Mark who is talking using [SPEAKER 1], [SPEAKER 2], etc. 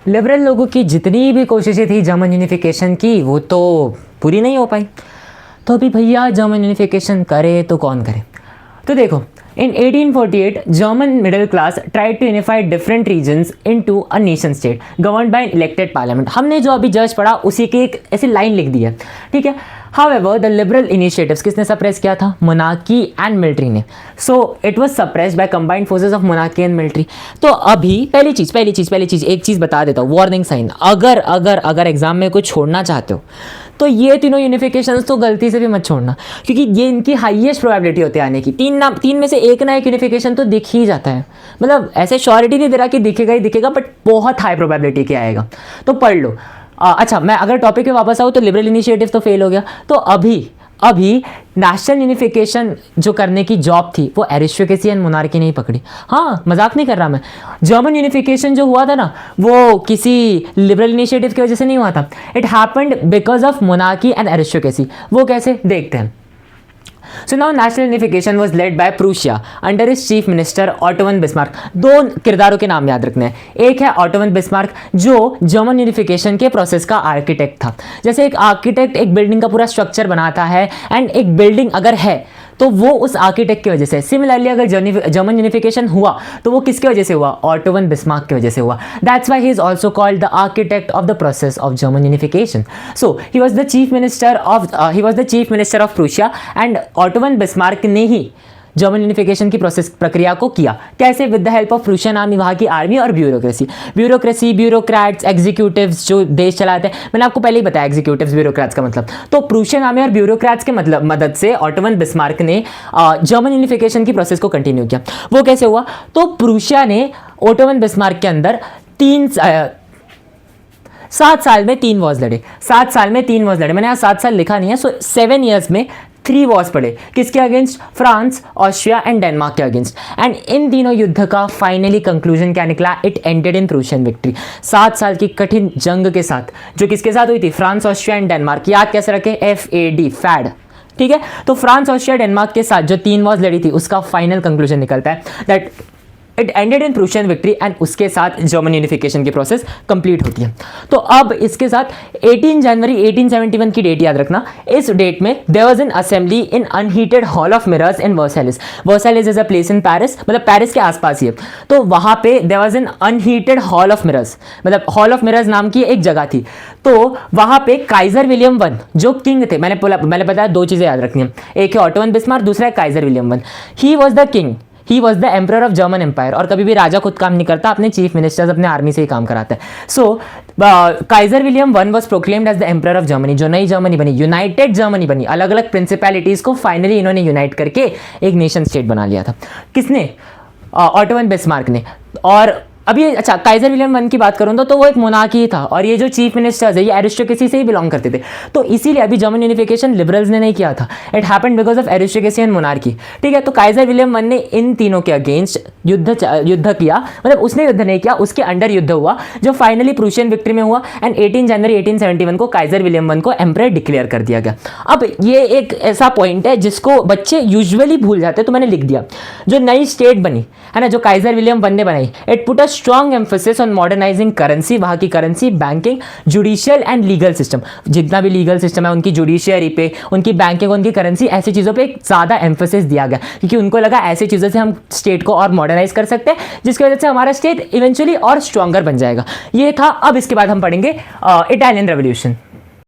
[SPEAKER 1] Liberal लोगों की जितनी भी कोशिशें थी जर्मन यूनिफिकेशन की वो तो पूरी नहीं हो पाई। तो अभी भैया जर्मन यूनिफिकेशन करे तो कौन करे? तो देखो, in 1848 German middle class tried to unify different regions into a nation state governed by an elected parliament। हमने जो अभी जस्ट पढ़ा उसी की एक ऐसी लाइन लिख दी है, ठीक है। However, the liberal initiatives किसने सप्रेस किया था? मोनार्की एंड मिलिट्री ने। So it was suppressed bye combined forces of monarchy and military. तो अभी पहली चीज़ एक चीज़ बता देता हूँ, वार्निंग साइन। अगर एग्जाम में कुछ छोड़ना चाहते हो तो ये तीनों यूनिफिकेशंस तो गलती से भी मत छोड़ना, क्योंकि ये इनकी हाईएस्ट प्रोबेबिलिटी होती है आने की। तीन में से एक ना एक यूनिफिकेशन तो दिख ही जाता है, मतलब ऐसे श्योरिटी नहीं दे रहा कि दिखेगा ही दिखेगा, बट बहुत हाई प्रोबेबिलिटी के आएगा। तो पढ़ लो। अच्छा, मैं अगर टॉपिक पे वापस आऊँ तो लिबरल इनिशिएटिव तो फेल हो गया। तो अभी नेशनल यूनिफिकेशन जो करने की जॉब थी वो एरिस्टोक्रेसी एंड मोनार्की ने ही पकड़ी। हाँ, मजाक नहीं कर रहा मैं। जर्मन यूनिफिकेशन जो हुआ था ना, वो किसी लिबरल इनिशिएटिव की वजह से नहीं हुआ था। It happened because of monarchy and aristocracy. वो कैसे, देखते हैं। So now national unification was led by Prussia under its chief minister Otto von Bismarck। दो किरदारों के नाम याद रखने हैं। एक है ऑटो वन बिस्मार्क जो जर्मन यूनिफिकेशन के प्रोसेस का आर्किटेक्ट था। जैसे एक आर्किटेक्ट एक बिल्डिंग का पूरा स्ट्रक्चर बनाता है, एंड एक बिल्डिंग अगर है तो वो उस आर्किटेक्ट की वजह से। सिमिलरली अगर जर्मन यूनिफिकेशन हुआ तो वो किसकी वजह से हुआ? ऑटो वन बिस्मार्क की वजह से हुआ। That's why he is also called the architect of the process of German unification. So he was the chief minister of Prussia, and auto von Bismarck ने ही जर्मन यूनिफिकेशन की process प्रक्रिया को किया। कैसे? With the help of Prussian army, वहाँ की army और bureaucrats, executives जो देश चलाते हैं। मैंने आपको पहले ही बताया एग्जीक्यूटिव्स ब्यूरोक्रेट्स का मतलब। तो प्रूशियन आर्मी और ब्यूरोक्रेट्स के मदद से ऑटो वन बिस्मार्क ने जर्मन यूनिफिकेशन की प्रोसेस को कंटिन्यू किया। वो कैसे हुआ? तो प्रूशिया ने ऑटो वन बिस्मार्क के अंदर 7 साल में 3 वॉर्स लड़े। 7 साल में 3 वॉर्स लड़े। मैंने यहाँ 7 साल लिखा नहीं है। सो 7 ईयर्स में 3 वॉर्स पड़े। किसके against? France, Austria and Denmark के अगेंस्ट। एंड इन तीनों युद्ध का फाइनली कंक्लूजन क्या निकला? It ended in Prussian victory. 7 साल की कठिन जंग के साथ, जो किसके साथ हुई थी? France, Austria and Denmark. याद कैसे रखे? FAD, FAD. ठीक है। तो फ्रांस, ऑस्ट्रिया, डेनमार्क के साथ जो 3 वॉर्स लड़ी थी उसका फाइनल कंक्लूजन निकलता है that it ended in Prussian victory, and उसके साथ जर्मन यूनिफिकेशन की प्रोसेस कंप्लीट होती है। तो अब इसके साथ 18 जनवरी 1871 की डेट याद रखना। इस डेट में there was an assembly in unheated hall of mirrors in Versailles. Versailles is a place in Paris, मतलब पेरिस के आसपास ही है। तो वहाँ पे there was an unheated hall of mirrors, मतलब हॉल ऑफ मिरर्स नाम की एक जगह थी। तो वहाँ पे काइजर विलियम वन जो किंग थे, मैंने बताया 2 चीज़ें याद रखनी है। एक है ऑटो वन बिस्मार्क, दूसरा है Kaiser William one. He was the king, he was the emperor of German empire. और कभी भी राजा खुद काम नहीं करता, अपने चीफ मिनिस्टर्स अपने आर्मी से ही काम कराता है। So Kaiser William one was proclaimed as the emperor of Germany. जो नई जर्मनी बनी, यूनाइटेड जर्मनी बनी, अलग अलग प्रिंसिपैलिटीज को फाइनली इन्होंने यूनाइट करके एक नेशन स्टेट बना लिया था। किसने? ऑटो वन बिस्मार्क ने। और अभी अच्छा, काइजर विलियम वन की बात करूँ तो वो एक मोनार्की था, और ये जो चीफ मिनिस्टर्स है ये एरिस्टोक्रेसी से ही बिलोंग करते थे। तो इसीलिए अभी जर्मन यूनिफिकेशन लिबरल्स ने नहीं किया था। It happened because of aristocracy and monarchy. ठीक है। तो काइजर विलियम वन ने इन तीनों के अगेंस्ट युद्ध किया, मतलब उसने युद्ध नहीं किया, उसके अंडर युद्ध हुआ जो फाइनली प्रूशियन विक्ट्री में हुआ। एंड 18 जनवरी 1871 को काइजर विलियम वन को एम्परर डिक्लेयर कर दिया गया। अब ये एक ऐसा पॉइंट है जिसको बच्चे यूजुअली भूल जाते हैं, तो मैंने लिख दिया। जो नई स्टेट बनी है ना, जो काइजर विलियम वन ने बनाई, it put a strong emphasis on modernising currency, वहाँ की currency, banking, judicial and legal system. जितना भी लीगल सिस्टम है उनकी जुडिशियरी पे, उनकी बैंकिंग, उनकी करेंसी, ऐसी चीज़ों पे एक ज़्यादा एम्फोसिस दिया गया, क्योंकि उनको लगा ऐसी चीज़ों से हम स्टेट को और मॉडर्नाइज कर सकते हैं, जिसकी वजह से हमारा स्टेट इवेंचुअली और स्ट्रॉन्गर बन जाएगा। ये था। अब इसके बाद हम पढ़ेंगे इटालियन रेवोल्यूशन।